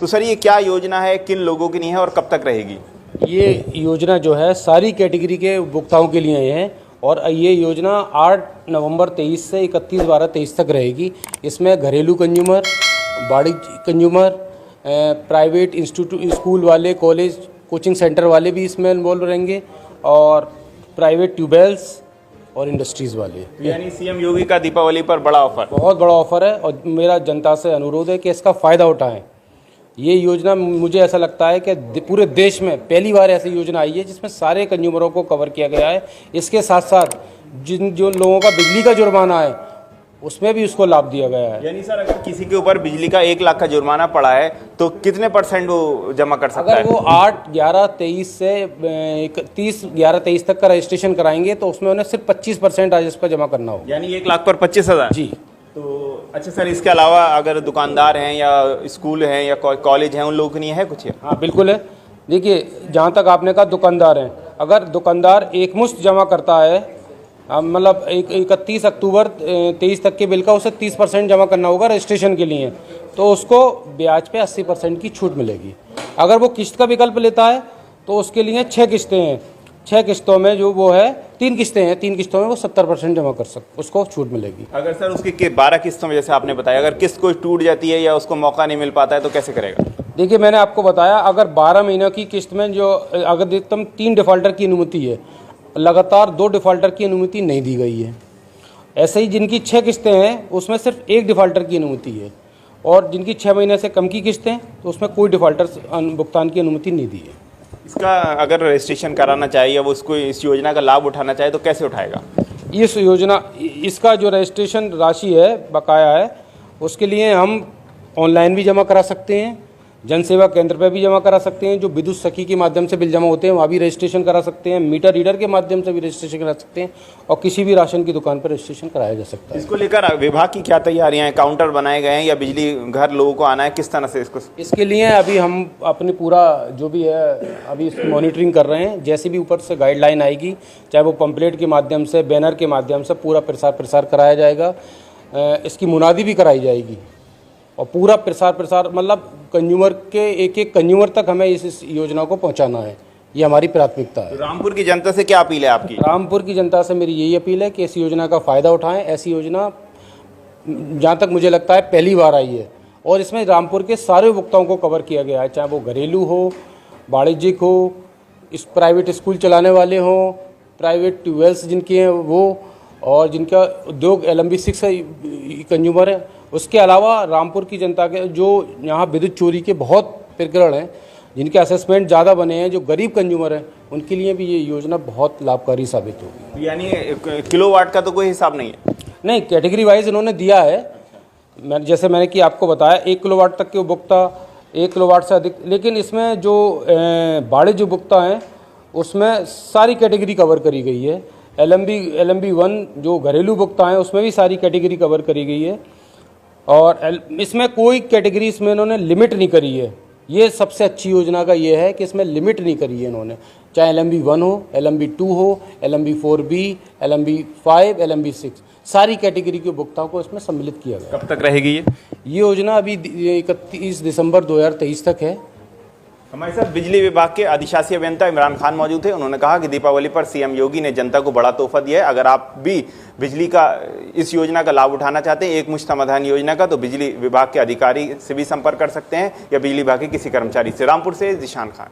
तो सर ये क्या योजना है, किन लोगों की नहीं है और कब तक रहेगी? ये योजना जो है सारी कैटेगरी के उपभोक्ताओं के लिए है और ये योजना 8 नवंबर 23 से 31/12/23 तक रहेगी। इसमें घरेलू कंज्यूमर, वाणिज्यिक कंज्यूमर, प्राइवेट इंस्टीट्यूट, स्कूल वाले, कॉलेज, कोचिंग सेंटर वाले भी इसमें इन्वॉल्व रहेंगे और प्राइवेट ट्यूबवेल्स और इंडस्ट्रीज़ वाले। यानी सीएम योगी का दीपावली पर बड़ा ऑफर, बहुत बड़ा ऑफर है और मेरा जनता से अनुरोध है कि इसका फ़ायदा उठाएं। ये योजना मुझे ऐसा लगता है कि पूरे देश में पहली बार ऐसी योजना आई है जिसमें सारे कंज्यूमरों को कवर किया गया है। इसके साथ साथ जो लोगों का बिजली का जुर्माना है उसमें भी उसको लाभ दिया गया है। यानी सर अगर किसी के ऊपर बिजली का 1 लाख का जुर्माना पड़ा है तो कितने % वो जमा कर सकता है? अगर वो 8/11/23 से 31/11/23 तक का रजिस्ट्रेशन कराएंगे तो उसमें उन्हें सिर्फ 25% राजस्व जमा करना होगा। यानी 1 लाख पर 25,000? जी। तो अच्छा सर, इसके अलावा अगर दुकानदार हैं या स्कूल हैं या कॉलेज हैं, उन लोगों के लिए है कुछ? हाँ बिल्कुल है। देखिए, जहाँ तक आपने कहा दुकानदार हैं, अगर दुकानदार एकमुश्त जमा करता है, मतलब 31 अक्टूबर 23 तक के बिल का उसे 30% जमा करना होगा रजिस्ट्रेशन के लिए, तो उसको ब्याज पे 80% की छूट मिलेगी। अगर वो किस्त का विकल्प लेता है तो उसके लिए 6 किस्तें हैं। 6 किस्तों में जो वो है 3 किस्तें हैं, 3 किस्तों में वो 70% जमा कर सकते, उसको छूट मिलेगी। अगर सर उसकी 12 किस्तों में, जैसे आपने बताया, अगर किस्त कोई टूट जाती है या उसको मौका नहीं मिल पाता है तो कैसे करेगा? देखिए, मैंने आपको बताया, अगर 12 महीनों की किस्त में जो अगर अधिकतम 3 डिफ़ॉल्टर की अनुमति है, लगातार 2 डिफ़ॉल्टर की अनुमति नहीं दी गई है। ऐसे ही जिनकी 6 किस्तें हैं उसमें सिर्फ 1 डिफ़ॉल्टर की अनुमति है और जिनकी 6 महीने से कम की किस्तें तो उसमें कोई डिफ़ॉल्टर भुगतान की अनुमति नहीं दी है। इसका अगर रजिस्ट्रेशन कराना चाहिए या वो उसको इस योजना का लाभ उठाना चाहे तो कैसे उठाएगा? इस योजना, इसका जो रजिस्ट्रेशन राशि है बकाया है, उसके लिए हम ऑनलाइन भी जमा करा सकते हैं, जन सेवा केंद्र पर भी जमा करा सकते हैं, जो विद्युत सखी के माध्यम से बिल जमा होते हैं वहाँ भी रजिस्ट्रेशन करा सकते हैं, मीटर रीडर के माध्यम से भी रजिस्ट्रेशन करा सकते हैं और किसी भी राशन की दुकान पर रजिस्ट्रेशन कराया जा सकता है। इसको लेकर विभाग की क्या तैयारियां हैं? काउंटर बनाए गए हैं या बिजली घर लोगों को आना है, किस तरह से इसको? इसके लिए अभी हम अपने पूरा जो भी है अभी इसकी मॉनिटरिंग कर रहे हैं। जैसे भी ऊपर से गाइडलाइन आएगी, चाहे वो पंपलेट के माध्यम से, बैनर के माध्यम से पूरा प्रसार कराया जाएगा। इसकी मुनादी भी कराई जाएगी और पूरा प्रसार मतलब कंज्यूमर के एक कंज्यूमर तक हमें इस योजना को पहुंचाना है, ये हमारी प्राथमिकता है। तो रामपुर की जनता से क्या अपील है आपकी? रामपुर की जनता से मेरी यही अपील है कि इस योजना का फ़ायदा उठाएं। ऐसी योजना जहाँ तक मुझे लगता है पहली बार आई है और इसमें रामपुर के सारे उपभोक्ताओं को कवर किया गया है, चाहे वो घरेलू हो, वाणिज्यिक हो, इस प्राइवेट स्कूल चलाने वाले हों, प्राइवेट ट्यूबवेल्स जिनके हैं वो, और जिनका उद्योग LMB 6 कंज्यूमर है। उसके अलावा रामपुर की जनता के जो यहाँ विद्युत चोरी के बहुत प्रकरण हैं, जिनके असेसमेंट ज़्यादा बने हैं, जो गरीब कंज्यूमर हैं, उनके लिए भी ये योजना बहुत लाभकारी साबित होगी। यानी किलोवाट का तो कोई हिसाब नहीं है? नहीं, कैटेगरी वाइज इन्होंने दिया है। जैसे मैंने कि आपको बताया 1 किलोवाट तक के उपभोक्ता, 1 किलोवाट से अधिक, लेकिन इसमें जो वाणिज्य उपभोक्ता हैं उसमें सारी कैटेगरी कवर करी गई है। LMB 1 जो घरेलू उपभोक्ता हैं उसमें भी सारी कैटेगरी कवर करी गई है और इसमें कोई कैटेगरी इसमें इन्होंने लिमिट नहीं करी है। ये सबसे अच्छी योजना का ये है कि इसमें लिमिट नहीं करी है इन्होंने, चाहे LMB 1 हो, LMB 2 हो, LMB 4B, LMB 5, LMB 6, सारी कैटेगरी के उपभोक्ताओं को इसमें सम्मिलित किया गया। कब तक रहेगी ये योजना? अभी 31 दिसंबर 2023 तक है। हमारे साथ बिजली विभाग के अधिशासी अभियंता इमरान खान मौजूद थे। उन्होंने कहा कि दीपावली पर सीएम योगी ने जनता को बड़ा तोहफा दिया है। अगर आप भी बिजली का इस योजना का लाभ उठाना चाहते हैं, एक मुश्त समाधान योजना का, तो बिजली विभाग के अधिकारी से भी संपर्क कर सकते हैं या बिजली विभाग के किसी कर्मचारी से। रामपुर से जिशान खान।